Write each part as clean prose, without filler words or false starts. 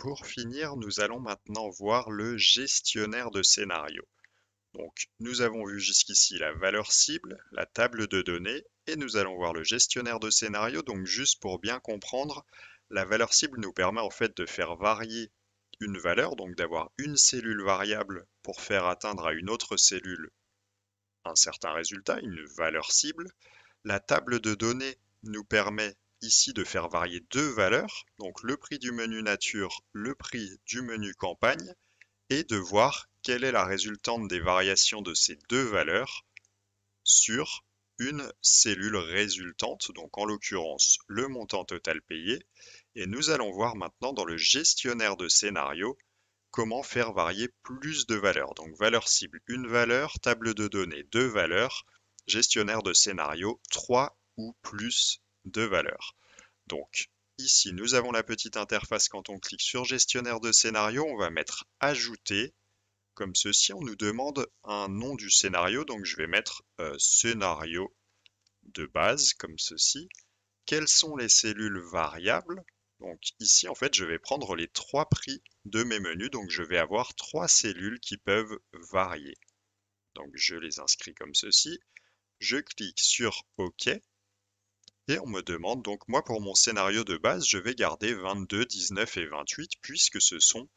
Pour finir, nous allons maintenant voir le gestionnaire de scénario. Donc, nous avons vu jusqu'ici la valeur cible, la table de données, et nous allons voir le gestionnaire de scénario. Donc, juste pour bien comprendre, la valeur cible nous permet en fait de faire varier une valeur, donc d'avoir une cellule variable pour faire atteindre à une autre cellule un certain résultat, une valeur cible. La table de données nous permet ici de faire varier deux valeurs, donc le prix du menu nature, le prix du menu campagne, et de voir quelle est la résultante des variations de ces deux valeurs sur une cellule résultante, donc en l'occurrence le montant total payé. Et nous allons voir maintenant dans le gestionnaire de scénario comment faire varier plus de valeurs. Donc valeur cible, une valeur, table de données, deux valeurs, gestionnaire de scénario, trois ou plus de valeurs. Donc ici, nous avons la petite interface. Quand on clique sur gestionnaire de scénario, on va mettre ajouter. Comme ceci, on nous demande un nom du scénario, donc je vais mettre scénario de base, comme ceci. Quelles sont les cellules variables? Donc ici, en fait, je vais prendre les trois prix de mes menus, donc je vais avoir trois cellules qui peuvent varier. Donc je les inscris comme ceci. Je clique sur OK et on me demande, donc moi pour mon scénario de base, je vais garder 22, 19 et 28 puisque ce sont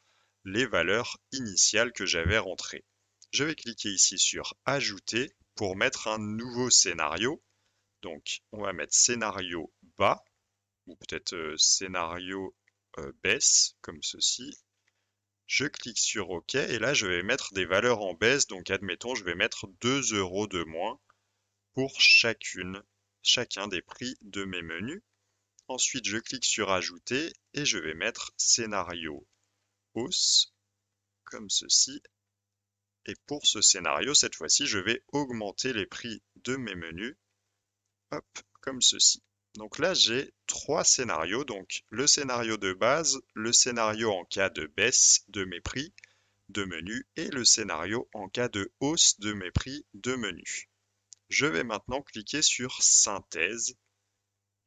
les valeurs initiales que j'avais rentrées. Je vais cliquer ici sur Ajouter pour mettre un nouveau scénario. Donc on va mettre scénario bas ou peut-être scénario baisse comme ceci. Je clique sur OK et là je vais mettre des valeurs en baisse. Donc admettons je vais mettre 2 € de moins pour chacun des prix de mes menus. Ensuite je clique sur Ajouter et je vais mettre scénario hausse comme ceci. Et pour ce scénario, cette fois-ci, je vais augmenter les prix de mes menus, hop, comme ceci. Donc là, j'ai trois scénarios, donc le scénario de base, le scénario en cas de baisse de mes prix de menus et le scénario en cas de hausse de mes prix de menus. Je vais maintenant cliquer sur synthèse.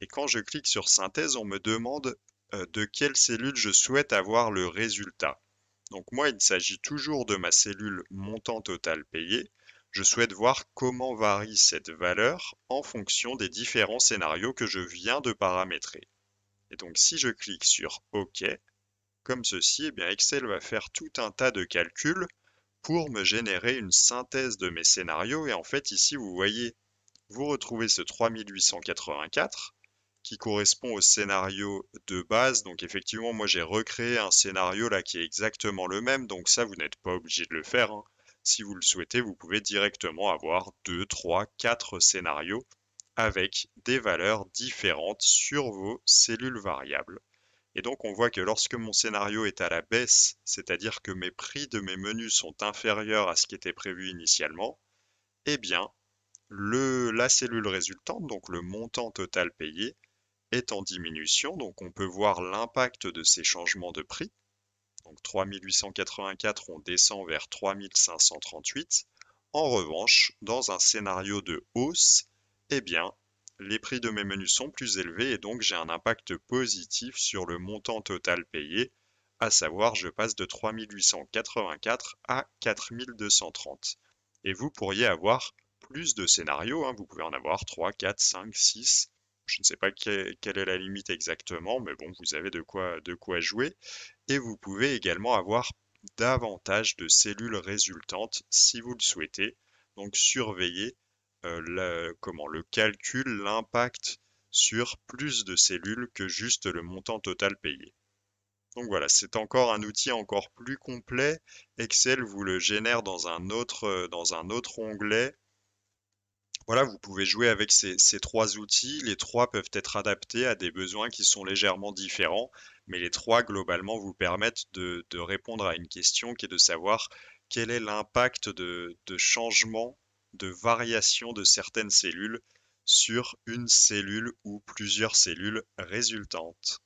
Et quand je clique sur synthèse, on me demande de quelle cellule je souhaite avoir le résultat. Donc moi, il s'agit toujours de ma cellule montant total payé. Je souhaite voir comment varie cette valeur en fonction des différents scénarios que je viens de paramétrer. Et donc si je clique sur OK, comme ceci, eh bien Excel va faire tout un tas de calculs pour me générer une synthèse de mes scénarios. Et en fait, ici, vous voyez, vous retrouvez ce 3884 qui correspond au scénario de base. Donc effectivement, moi j'ai recréé un scénario là qui est exactement le même. Donc ça, vous n'êtes pas obligé de le faire, hein. Si vous le souhaitez, vous pouvez directement avoir 2, 3, 4 scénarios avec des valeurs différentes sur vos cellules variables. Et donc on voit que lorsque mon scénario est à la baisse, c'est-à-dire que mes prix de mes menus sont inférieurs à ce qui était prévu initialement, eh bien la cellule résultante, donc le montant total payé, est en diminution, donc on peut voir l'impact de ces changements de prix. Donc 3884, on descend vers 3538. En revanche, dans un scénario de hausse, eh bien, les prix de mes menus sont plus élevés et donc j'ai un impact positif sur le montant total payé, à savoir je passe de 3884 à 4230. Et vous pourriez avoir plus de scénarios, hein, vous pouvez en avoir 3, 4, 5, 6. Je ne sais pas quelle est la limite exactement, mais bon, vous avez de quoi jouer. Et vous pouvez également avoir davantage de cellules résultantes si vous le souhaitez. Donc surveillez le calcul, l'impact sur plus de cellules que juste le montant total payé. Donc voilà, c'est encore un outil encore plus complet. Excel vous le génère dans un autre onglet. Voilà, vous pouvez jouer avec ces trois outils. Les trois peuvent être adaptés à des besoins qui sont légèrement différents, mais les trois, globalement, vous permettent de répondre à une question qui est de savoir quel est l'impact de changement, de variation de certaines cellules sur une cellule ou plusieurs cellules résultantes.